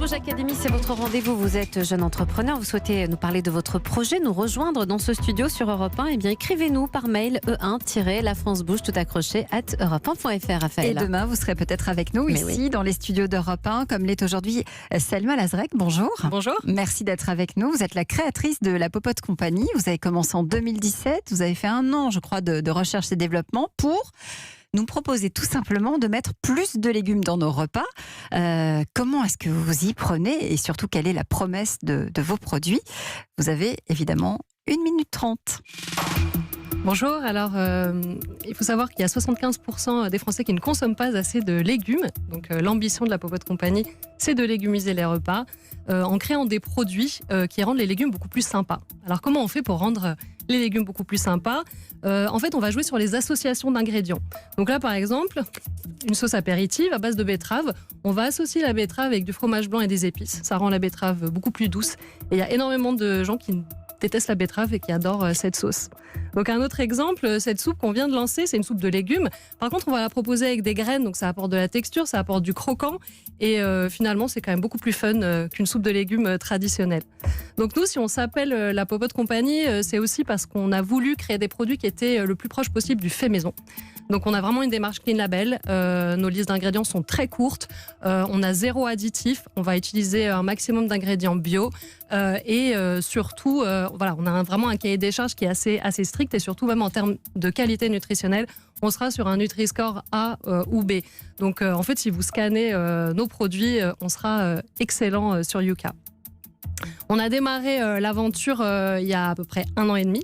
Rouge Academy, c'est votre rendez-vous. Vous êtes jeune entrepreneur, vous souhaitez nous parler de votre projet, nous rejoindre dans ce studio sur Europe 1. Eh bien, écrivez-nous par mail e1-lafrancebouge tout accroché @europe1.fr. Raphaël. Et demain, vous serez peut-être avec nous dans les studios d'Europe 1, comme l'est aujourd'hui Selma Lazrek. Bonjour. Bonjour. Merci d'être avec nous. Vous êtes la créatrice de la Popote Company. Vous avez commencé en 2017. Vous avez fait 1 an, je crois, de recherche et développement pour nous proposer tout simplement de mettre plus de légumes dans nos repas. Comment est-ce que vous y prenez et surtout quelle est la promesse de vos produits? Vous avez évidemment 1 minute 30. Bonjour, alors il faut savoir qu'il y a 75% des Français qui ne consomment pas assez de légumes. Donc l'ambition de la Popote Company, c'est de légumiser les repas en créant des produits qui rendent les légumes beaucoup plus sympas. Alors comment on fait pour rendre les légumes beaucoup plus sympas? En fait, on va jouer sur les associations d'ingrédients. Donc là, par exemple, une sauce apéritive à base de betterave. On va associer la betterave avec du fromage blanc et des épices. Ça rend la betterave beaucoup plus douce. Et il y a énormément de gens qui détestent la betterave et qui adorent cette sauce. Donc un autre exemple, cette soupe qu'on vient de lancer, c'est une soupe de légumes. Par contre, on va la proposer avec des graines, donc ça apporte de la texture, ça apporte du croquant. Et finalement, c'est quand même beaucoup plus fun qu'une soupe de légumes traditionnelle. Donc nous, si on s'appelle la Popote Company, c'est aussi parce qu'on a voulu créer des produits qui étaient le plus proche possible du fait maison. Donc on a vraiment une démarche clean label. Nos listes d'ingrédients sont très courtes. On a 0 additif. On va utiliser un maximum d'ingrédients bio. Et surtout, voilà, on a vraiment un cahier des charges qui est assez strict. Et surtout, même en termes de qualité nutritionnelle, on sera sur un Nutri-Score A ou B. Donc en fait, si vous scannez nos produits, on sera excellent sur Yuka. On a démarré l'aventure il y a à peu près 1 an et demi.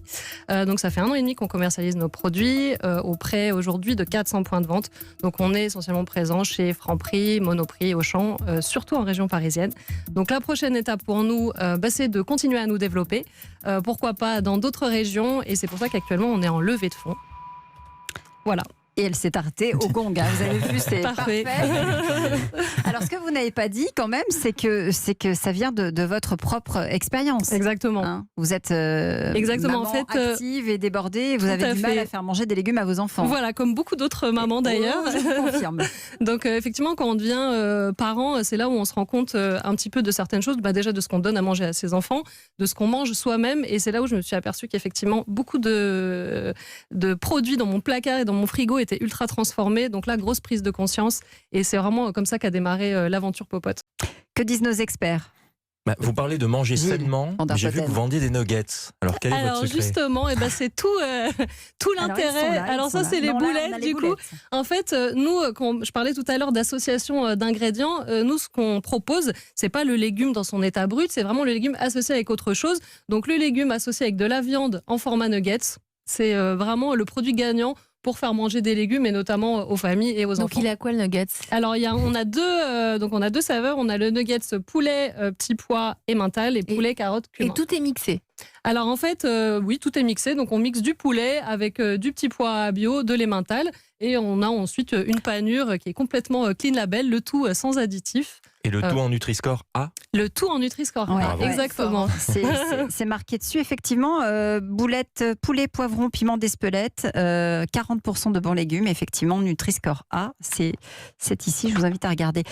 Donc ça fait 1 an et demi qu'on commercialise nos produits auprès aujourd'hui de 400 points de vente. Donc on est essentiellement présent chez Franprix, Monoprix, Auchan, surtout en région parisienne. Donc la prochaine étape pour nous, c'est de continuer à nous développer. Pourquoi pas dans d'autres régions. Et c'est pour ça qu'actuellement on est en levée de fonds. Voilà. Et elle s'est arrêtée au gong. Vous avez vu, c'est parfait. Alors, ce que vous n'avez pas dit quand même, c'est que ça vient de votre propre expérience. Exactement. Hein, vous êtes Exactement. maman En fait, active et débordée. Et vous avez du mal à faire manger des légumes à vos enfants. Voilà, comme beaucoup d'autres mamans d'ailleurs. Je confirme. Donc effectivement, quand on devient parent, c'est là où on se rend compte un petit peu de certaines choses. Déjà de ce qu'on donne à manger à ses enfants, de ce qu'on mange soi-même. Et c'est là où je me suis aperçue qu'effectivement, beaucoup de produits dans mon placard et dans mon frigo était ultra transformé, donc là, grosse prise de conscience, et c'est vraiment comme ça qu'a démarré l'aventure Popote. Que disent nos experts? Vous parlez de manger sainement, mais j'ai vu que vous vendiez des nuggets. Alors quel est votre secret? Justement, c'est tout l'intérêt. Alors ça, c'est les boulettes. Du coup, en fait, nous, quand je parlais tout à l'heure d'association d'ingrédients, nous, ce qu'on propose, c'est pas le légume dans son état brut, c'est vraiment le légume associé avec autre chose. Donc le légume associé avec de la viande en format nuggets, c'est vraiment le produit gagnant pour faire manger des légumes et notamment aux familles et aux enfants. Donc il a quoi le nuggets? Alors on a 2 saveurs. On a le nuggets poulet, petits pois et mental, et poulet, carotte, cumin. Et tout est mixé? Alors en fait, oui, tout est mixé. Donc on mixe du poulet avec du petit pois bio, de l'emmental, et on a ensuite une panure qui est complètement clean label, le tout sans additifs. Et le tout en Nutri-Score A? Le tout en Nutri-Score A, ouais, exactement. C'est marqué dessus, effectivement. Boulettes, poulet, poivron, piment d'Espelette, 40% de bons légumes. Effectivement, Nutri-Score A, c'est ici, je vous invite à regarder.